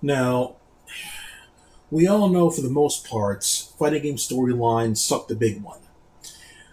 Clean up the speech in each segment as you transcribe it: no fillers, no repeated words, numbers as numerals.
Now, we all know for the most part, fighting game storylines suck the big one,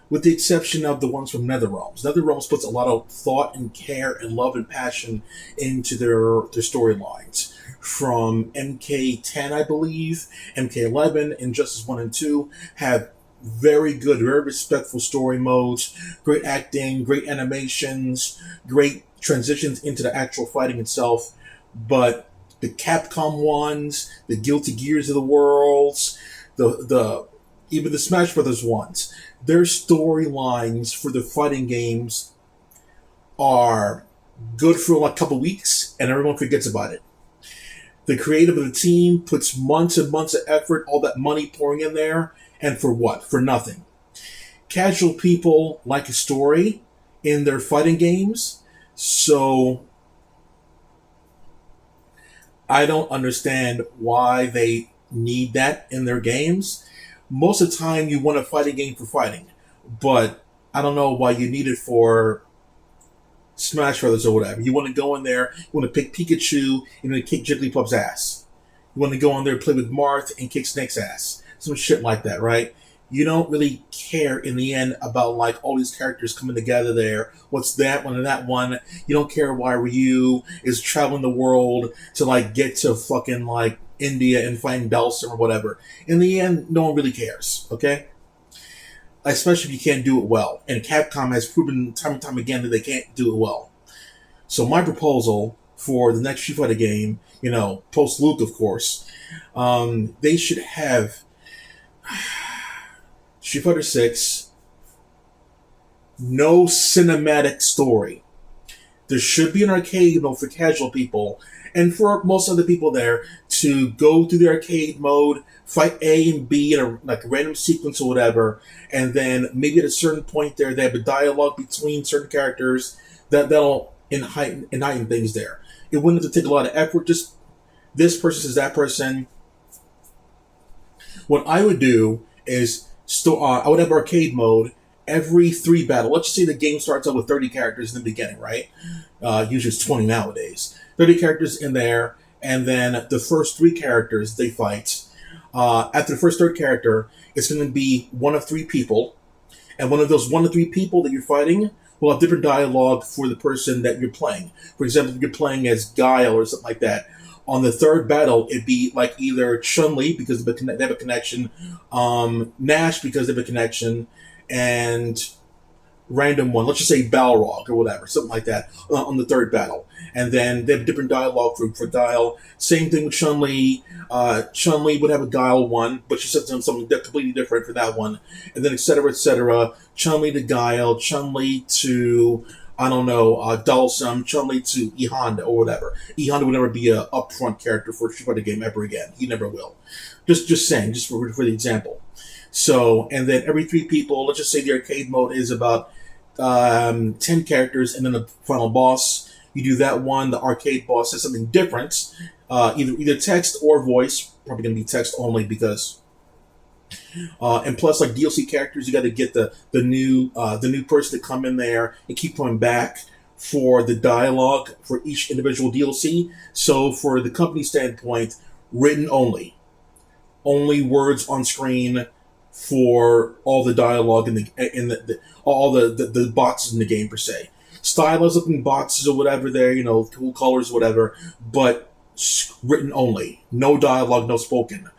with the exception of the ones from NetherRealms. NetherRealms puts a lot of thought and care and love and passion into their storylines. From MK10, I believe, MK11, and Justice 1 and 2 have very good, very respectful story modes, great acting, great animations, great transitions into the actual fighting itself. But the Capcom ones, the Guilty Gears of the worlds, the even the Smash Brothers ones, their storylines for the fighting games are good for like a couple weeks, and everyone forgets about it. The creative of the team puts months and months of effort, all that money pouring in there, and for what? For nothing. Casual people like a story in their fighting games, so I don't understand why they need that in their games. Most of the time, you want a fighting game for fighting, but I don't know why you need it for Smash Brothers or whatever. You want to go in there, you want to pick Pikachu and then kick Jigglypuff's ass. You want to go in there and play with Marth and kick Snake's ass. Some shit like that, right? You don't really care in the end about like all these characters coming together there. What's that one and that one? You don't care why Ryu is traveling the world to like get to fucking like India and find Dhalsim or whatever. In the end, no one really cares, okay? Especially if you can't do it well. And Capcom has proven time and time again that they can't do it well. So my proposal for the next Street Fighter game, post Luke, of course, they should have Street Fighter 6, no cinematic story. There should be an arcade mode for casual people and for most other people there to go through the arcade mode, fight A and B in a random sequence or whatever, and then maybe at a certain point there they have a dialogue between certain characters that'll heighten things there. It wouldn't have to take a lot of effort. Just this person says that person. What I would do is I would have arcade mode every three battle. Let's just say the game starts out with 30 characters in the beginning, right? Usually it's 20 nowadays. 30 characters in there, and then the first three characters they fight. After the first third character, it's going to be one of three people, and one of those one of three people that you're fighting will have different dialogue for the person that you're playing. For example, if you're playing as Guile or something like that, on the third battle, it'd be like either Chun-Li because they have a connection, Nash because they have a connection, and random one. Let's just say Balrog or whatever, something like that, on the third battle. And then they have different dialogue for Guile. Same thing with Chun-Li. Chun-Li would have a Guile one, but she said something completely different for that one. And then et cetera, et cetera. Chun-Li to Guile, Chun-Li to, I don't know, Dhalsim, Chun-Li to E Honda or whatever. E Honda would never be a upfront character for a Street Fighter game ever again. He never will. Just saying, just for the example. So, and then every three people, let's just say the arcade mode is about 10 characters and then the final boss. You do that one, the arcade boss says something different, either text or voice. Probably going to be text only because, and plus like DLC characters, you got to get the new person to come in there and keep coming back for the dialogue for each individual DLC. So for the company standpoint, written only words on screen for all the dialogue in all the boxes in the game per se. Stylized looking boxes or whatever there, cool colors, whatever, but written only. No dialogue, no spoken.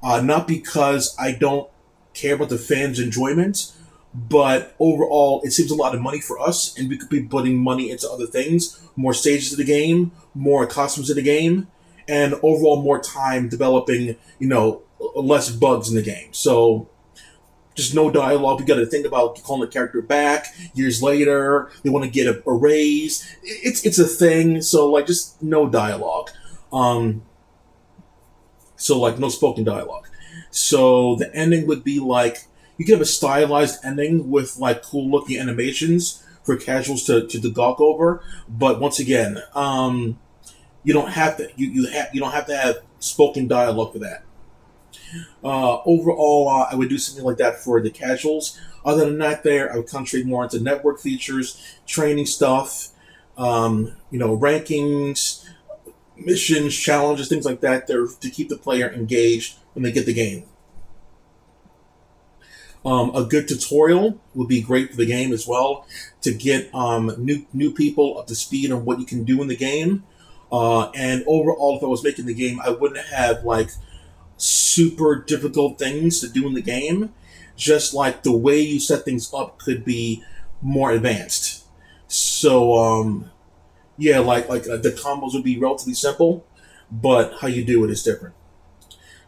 Not because I don't care about the fans' enjoyment, but overall, it seems a lot of money for us, and we could be putting money into other things, more stages of the game, more costumes of the game, and overall more time developing, less bugs in the game. So just no dialogue. We got to think about calling the character back years later. They want to get a raise. It's a thing. So like just no dialogue. So like no spoken dialogue. So the ending would be like you could have a stylized ending with like cool looking animations for casuals to gawk over. But once again, you don't have to you don't have to have spoken dialogue for that. Overall, I would do something like that for the casuals. Other than that, I would concentrate more into network features, training stuff, rankings, missions, challenges, things like that. They're to keep the player engaged when they get the game. A good tutorial would be great for the game as well to get new people up to speed on what you can do in the game. And overall, if I was making the game, I wouldn't have like super difficult things to do in the game. Just like the way you set things up could be more advanced. So yeah, the combos would be relatively simple, but how you do it is different.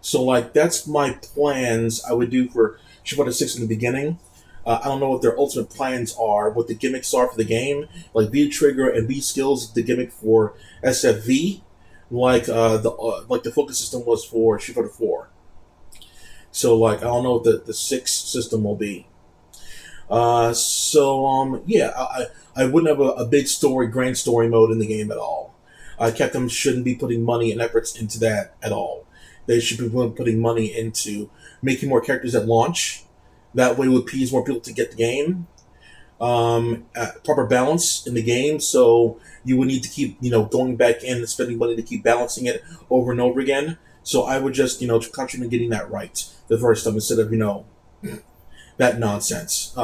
So like that's my plans I would do for Street 6 in the beginning. I don't know what their ultimate plans are, what the gimmicks are for the game. Like V Trigger and V Skills, the gimmick for SFV, like the focus system was for Street 4. So like I don't know what the six system will be. Yeah, I wouldn't have a big story, grand story mode in the game at all. Capcom shouldn't be putting money and efforts into that at all. They should be putting money into making more characters at launch. That way, would appease more people to get the game. Proper balance in the game, so you would need to keep going back in and spending money to keep balancing it over and over again. So I would just concentrate on getting that right the first time instead of that nonsense.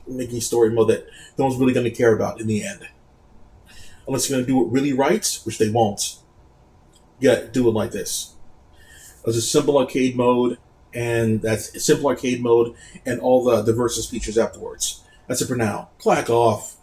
Making story mode that no one's really going to care about in the end, unless you're going to do it really right, which they won't. Yeah, do it like this. There's a simple arcade mode, and that's simple arcade mode, and all the versus features afterwards. That's it for now. Clack off.